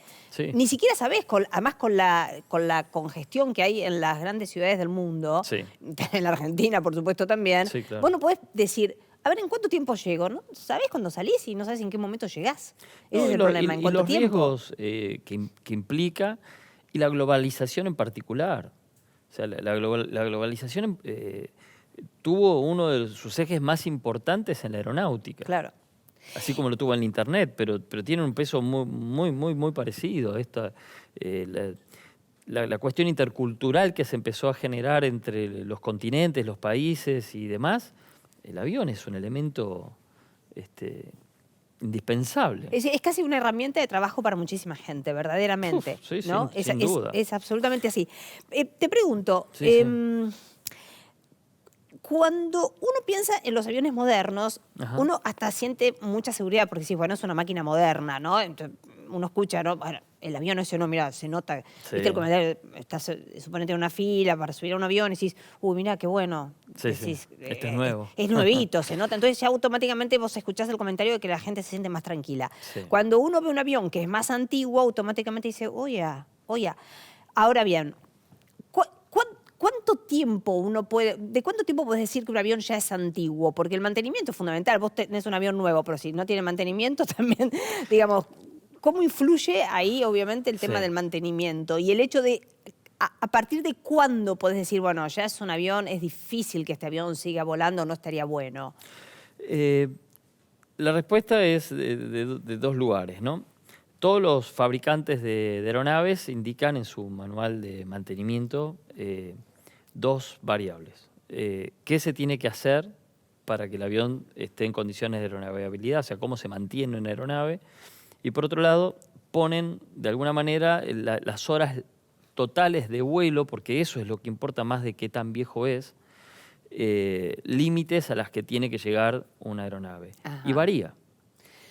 ni siquiera sabés, además con la congestión que hay en las grandes ciudades del mundo, en la Argentina, por supuesto, también, claro. Vos no podés decir, a ver, ¿en cuánto tiempo llego? ¿No? ¿Sabés cuándo salís y no sabés en qué momento llegás? Ese es el problema, ¿en cuánto tiempo? Riesgos que implica, y la globalización en particular. O sea, la globalización tuvo uno de sus ejes más importantes en la aeronáutica. Claro. Así como lo tuvo en el Internet, pero tiene un peso muy parecido. la cuestión intercultural que se empezó a generar entre los continentes, los países y demás, el avión es un elemento indispensable. Es casi una herramienta de trabajo para muchísima gente, verdaderamente. Sí, ¿no? sin duda. Es absolutamente así. Te pregunto, Sí. Cuando uno piensa en los aviones modernos, Ajá. uno hasta siente mucha seguridad, porque sí, bueno, es una máquina moderna, ¿no? Entonces, uno escucha, ¿no? Bueno, el avión ese no, mira, se nota. Sí. ¿Viste el comentario? Estás, suponete, en una fila para subir a un avión y decís, mira, qué bueno. Sí, Decís, este es nuevo. Es nuevito, se nota. Entonces ya automáticamente vos escuchás el comentario de que la gente se siente más tranquila. Sí. Cuando uno ve un avión que es más antiguo, automáticamente dice, oye. Ahora bien, ¿cuánto tiempo de cuánto tiempo puedes decir que un avión ya es antiguo? Porque el mantenimiento es fundamental. Vos tenés un avión nuevo, pero si no tiene mantenimiento también, digamos, ¿cómo influye ahí, obviamente, el tema del mantenimiento? Y el hecho de, ¿a partir de cuándo podés decir, bueno, ya es un avión, es difícil que este avión siga volando, no estaría bueno? La respuesta es de dos lugares, ¿no? Todos los fabricantes de aeronaves indican en su manual de mantenimiento dos variables. ¿Qué se tiene que hacer para que el avión esté en condiciones de aeronavegabilidad? O sea, cómo se mantiene una aeronave. Y por otro lado, ponen de alguna manera las horas totales de vuelo, porque eso es lo que importa más de qué tan viejo es, límites a las que tiene que llegar una aeronave. Ajá. Y varía.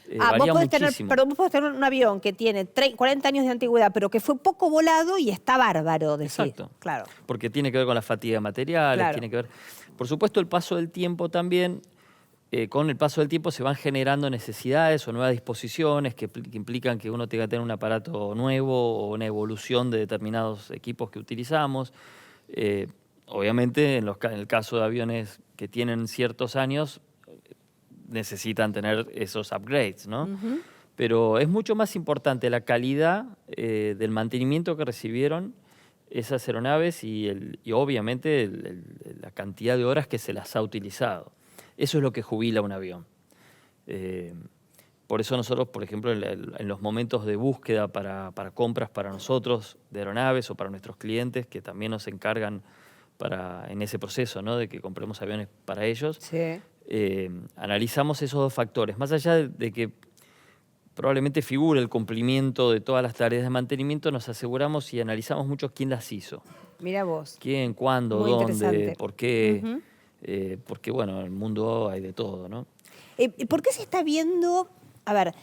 vos Varía vos muchísimo. podés tener un avión que tiene 40 años de antigüedad, pero que fue poco volado y está bárbaro, decís. Exacto. Claro. Porque tiene que ver con la fatiga de materiales, Claro. tiene que ver... Por supuesto, el paso del tiempo también, con el paso del tiempo se van generando necesidades o nuevas disposiciones que implican que uno tenga que tener un aparato nuevo o una evolución de determinados equipos que utilizamos. Obviamente, en el caso de aviones que tienen ciertos años, necesitan tener esos upgrades, ¿no? Uh-huh. Pero es mucho más importante la calidad del mantenimiento que recibieron esas aeronaves y obviamente la cantidad de horas que se las ha utilizado. Eso es lo que jubila un avión. Por eso nosotros, por ejemplo, en los momentos de búsqueda para compras para nosotros de aeronaves o para nuestros clientes, que también nos encargan en ese proceso, ¿no? De que compremos aviones para ellos, Sí. Analizamos esos dos factores. Más allá de que probablemente figure el cumplimiento de todas las tareas de mantenimiento, nos aseguramos y analizamos mucho quién las hizo. Mira vos. Quién, cuándo, Muy dónde, interesante. por qué. Uh-huh. Porque, bueno, en el mundo hay de todo, ¿no? ¿Por qué se está viendo, a ver,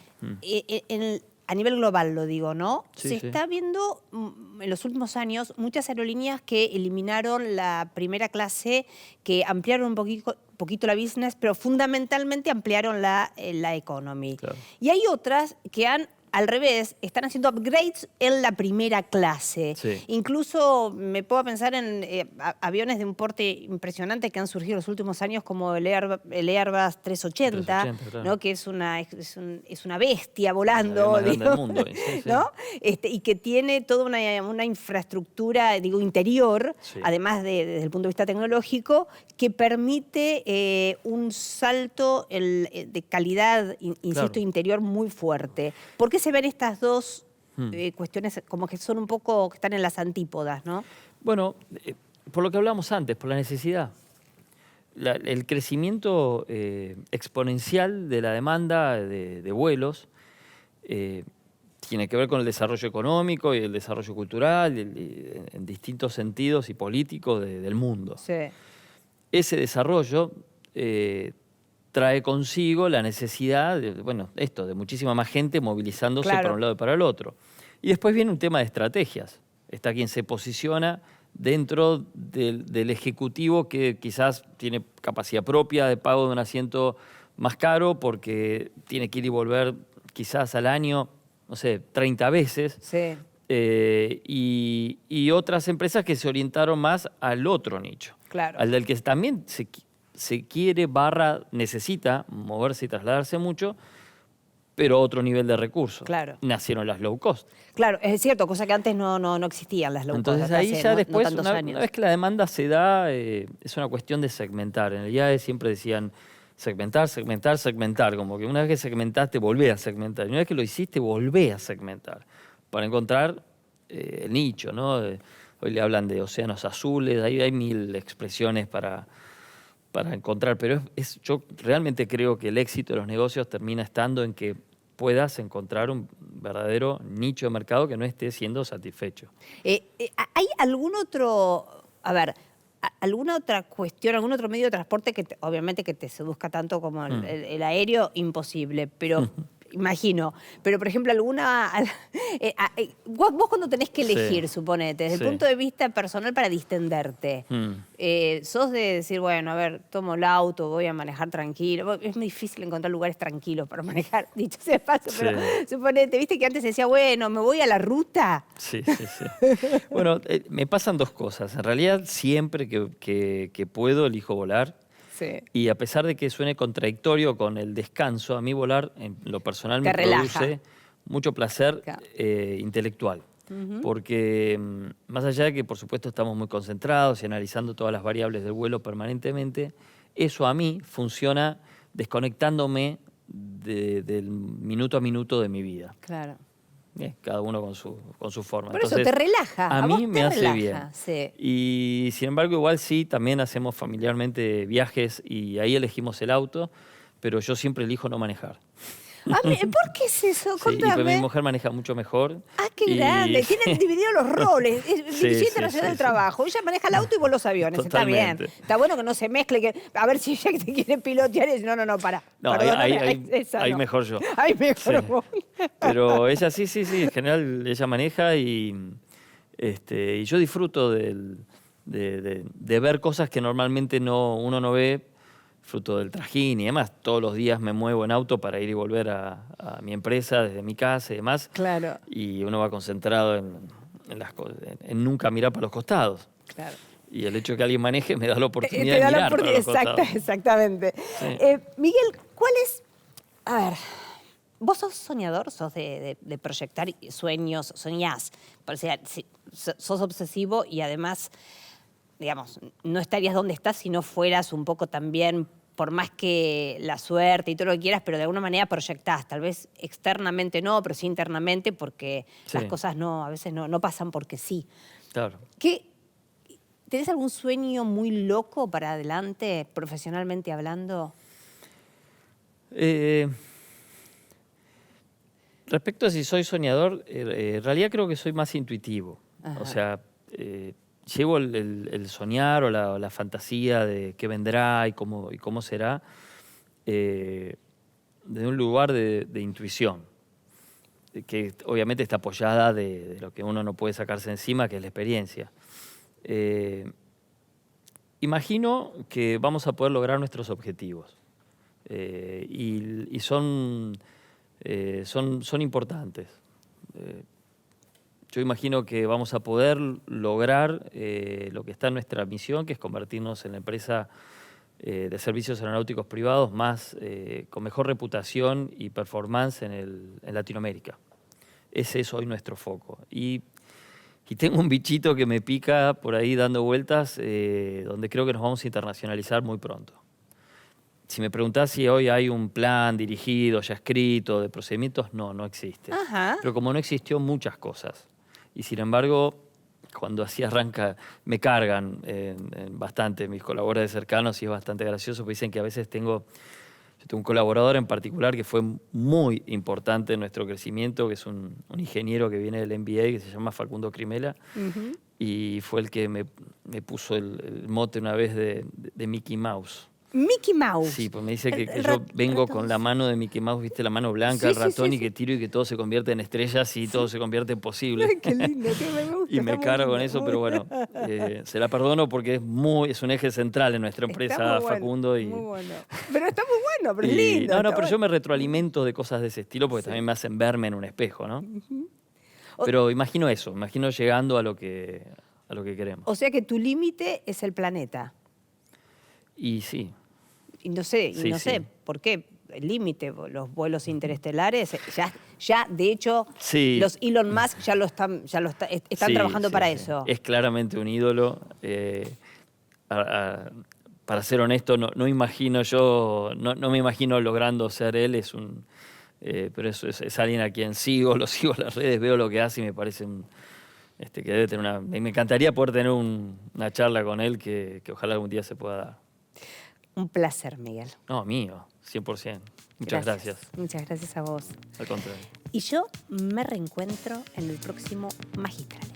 a nivel global lo digo, ¿no? Sí, se sí. está viendo en los últimos años muchas aerolíneas que eliminaron la primera clase, que ampliaron un poquito la business, pero fundamentalmente ampliaron la economy. Claro. Y hay otras que al revés, están haciendo upgrades en la primera clase. Sí. Incluso me puedo pensar en aviones de un porte impresionante que han surgido en los últimos años, como el Airbus 380, 380, claro. ¿no? Que es una bestia volando, El avión más grande digo, del mundo, sí, sí. ¿no? Y que tiene toda una infraestructura, interior, Sí. además desde el punto de vista tecnológico, que permite un salto de calidad, insisto, Claro. interior muy fuerte. ¿Por qué se ven estas dos cuestiones como que son un poco, que están en las antípodas, ¿no? Bueno, por lo que hablamos antes, por la necesidad. El crecimiento exponencial de la demanda de vuelos tiene que ver con el desarrollo económico y el desarrollo cultural en distintos sentidos y políticos del mundo. Sí. Ese desarrollo trae consigo la necesidad de muchísima más gente movilizándose Claro. para un lado y para el otro. Y después viene un tema de estrategias. Está quien se posiciona dentro del ejecutivo que quizás tiene capacidad propia de pago de un asiento más caro porque tiene que ir y volver quizás al año, no sé, 30 veces. Sí. Y otras empresas que se orientaron más al otro nicho. Claro. Al del que también se quiere necesita moverse y trasladarse mucho, pero a otro nivel de recursos. Claro. Nacieron las low cost. Claro, es cierto, cosa que antes no existían las low cost. Entonces hasta ahí hace ya no después, tantos una años. vez que la demanda se da, es una cuestión de segmentar. En el IAE siempre decían segmentar, segmentar, segmentar. Como que una vez que segmentaste, volvé a segmentar. Y una vez que lo hiciste, volvé a segmentar. Para encontrar el nicho, ¿no? Hoy le hablan de océanos azules, hay mil expresiones para encontrar, pero yo realmente creo que el éxito de los negocios termina estando en que puedas encontrar un verdadero nicho de mercado que no esté siendo satisfecho. ¿Hay algún otro, alguna otra cuestión, algún otro medio de transporte que obviamente que te seduzca tanto como el aéreo? Imposible, pero imagino. Pero, por ejemplo, vos cuando tenés que elegir, suponete, desde el punto de vista personal para distenderte, sos de decir, bueno, a ver, tomo el auto, voy a manejar tranquilo. Es muy difícil encontrar lugares tranquilos para manejar, dicho sea de paso, pero suponete, viste que antes decía, bueno, me voy a la ruta. Sí. Bueno, me pasan dos cosas. En realidad, siempre que puedo, elijo volar. Y a pesar de que suene contradictorio con el descanso, a mí volar en lo personal me produce mucho placer intelectual. Porque más allá de que por supuesto estamos muy concentrados y analizando todas las variables del vuelo permanentemente, eso a mí funciona desconectándome del minuto a minuto de mi vida. Claro. Cada uno con su forma. Por eso te relaja. A mí me hace bien. Sí. Y sin embargo, igual sí, también hacemos familiarmente viajes y ahí elegimos el auto, pero yo siempre elijo no manejar. ¿Por qué es eso? Sí, y mi mujer maneja mucho mejor. Ah, qué grande. Tienen divididos los roles. División internacional del trabajo. Ella maneja el auto y vos los aviones. Totalmente. Está bien. Está bueno que no se mezcle. A ver si ella te quiere pilotear y dice, no, para. No, ahí mejor yo. Ahí mejor vos. Pero ella sí, en general ella maneja y yo disfruto de ver cosas que normalmente uno no ve. Fruto del trajín y demás. Todos los días me muevo en auto para ir y volver a mi empresa desde mi casa y demás. Claro. Y uno va concentrado en nunca mirar para los costados. Claro. Y el hecho de que alguien maneje me da la oportunidad de mirar para los costados. Exactamente. Sí. Miguel, ¿cuál es...? A ver, ¿vos sos soñador? ¿Sos de proyectar sueños? ¿Soñás? O sea, sos obsesivo y además... digamos, no estarías donde estás si no fueras un poco también, por más que la suerte y todo lo que quieras, pero de alguna manera proyectás, tal vez externamente no, pero sí internamente, porque las cosas a veces no pasan porque sí. Claro. ¿Tenés algún sueño muy loco para adelante, profesionalmente hablando? Respecto a si soy soñador, en realidad creo que soy más intuitivo. Ajá. O sea... llevo el soñar o la fantasía de qué vendrá y cómo será desde un lugar de intuición, que obviamente está apoyada de lo que uno no puede sacarse encima, que es la experiencia. Imagino que vamos a poder lograr nuestros objetivos y son importantes. Yo imagino que vamos a poder lograr lo que está en nuestra misión, que es convertirnos en la empresa de servicios aeronáuticos privados con mejor reputación y performance en Latinoamérica. Ese es hoy nuestro foco. Y tengo un bichito que me pica por ahí dando vueltas, donde creo que nos vamos a internacionalizar muy pronto. Si me preguntás si hoy hay un plan dirigido, ya escrito, de procedimientos, no existe. Ajá. Pero como no existió muchas cosas. Y sin embargo, cuando así arranca, me cargan bastante mis colaboradores cercanos y es bastante gracioso, porque dicen que a veces yo tengo un colaborador en particular que fue muy importante en nuestro crecimiento, que es un ingeniero que viene del MBA, que se llama Facundo Crimela, y fue el que me puso el mote una vez de Mickey Mouse. Mickey Mouse. Sí, pues me dice que yo vengo con la mano de Mickey Mouse, viste, la mano blanca, el ratón, y que tiro y que todo se convierte en estrellas y todo se convierte en posible. Ay, qué lindo, que me gusta. Y me cargo con eso, pero bueno, se la perdono porque es un eje central en nuestra empresa, Facundo. Muy bueno. Pero está muy bueno, pero es lindo. Pero yo me retroalimento de cosas de ese estilo porque también me hacen verme en un espejo, ¿no? Pero imagino eso, imagino llegando a lo que queremos. O sea que tu límite es el planeta. Y sí. Y no sé por qué el límite, los vuelos interestelares, ya de hecho, los Elon Musk ya están trabajando para eso. Es claramente un ídolo. Para ser honesto, no imagino no me imagino logrando ser él, pero es alguien a quien lo sigo en las redes, veo lo que hace y me parece que debe tener me encantaría poder tener una charla con él que ojalá algún día se pueda dar. Un placer, Miguel. No, mío, 100%. Muchas gracias. Muchas gracias a vos. Al contrario. Y yo me reencuentro en el próximo Magistrales.